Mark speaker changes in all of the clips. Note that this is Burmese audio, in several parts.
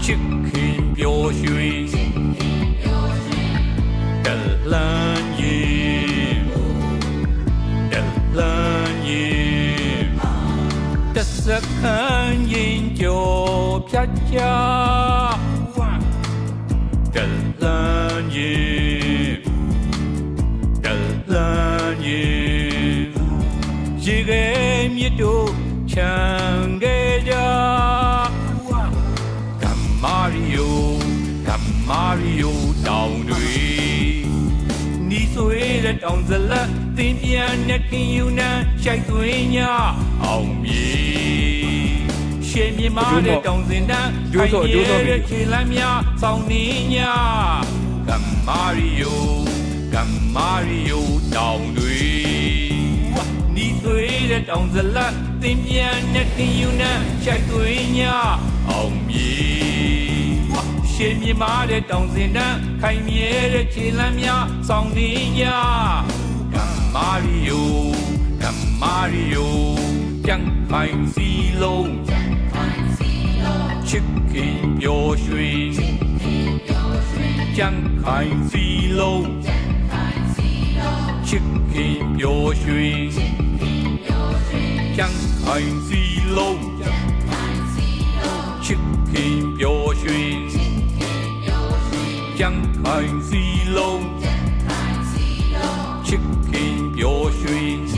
Speaker 1: ချစ်ခင်ပျော်ရွှင်တလန်းရင်တလန်းရင်တစခန်းရင်ကြောဖြတ်ချတလန်းရင်တလန်းရင်ရေခဲမြစ်တို့ချမ်းခဲ့ကြမာရီယိုတောင်တွေနီးဆွေးတဲ့တောင်ဇလက်သင်ပြန်နဲ့ခင်ယူနန်းရှိုက်သွင်းညအောင်မြေရှေမြမားတဲ့တောင်စင်တန်းခိုင်ရဲတဲ့ခြေလမ်းများစောင်းနေညကမာရီယိုတောင်တွေနီးဆွေးတဲ့တောင်ဇလက်သင်ပြန်နဲ့ခင်ယူနန်းရှိုက်သွင်းညအောင်မြေရှေမြမားတဲ့တောင်စင်တန်းခိုင်မြဲတဲ့ခြေလမ်းများစောင်းနေညကမာရီယိုပြန်ခိုင်စီလုံးချစ်ခင်ပျော်ရွှင်ပြန်ခိုင်စီလုံးချစ်ခင်ပျော်ရွှင်ပြန်ခိုင်စီလုံးချစ်ခင်ပျော်ရွှင်ပြန်ခိုင်စီလုံးချစ်ခင်ပျော်ရွှင်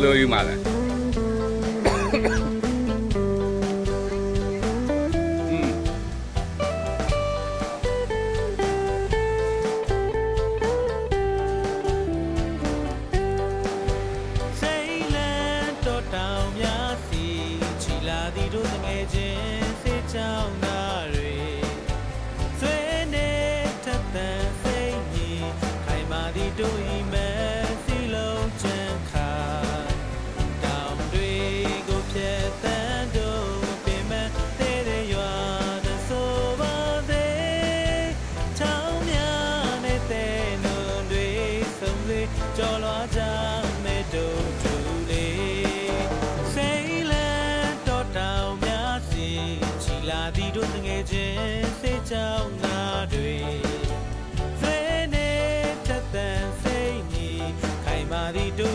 Speaker 2: လို့ယူမှာလဲ
Speaker 3: ကြောင်းသားတွေဆွေးနေထက်သန် ဒီတူ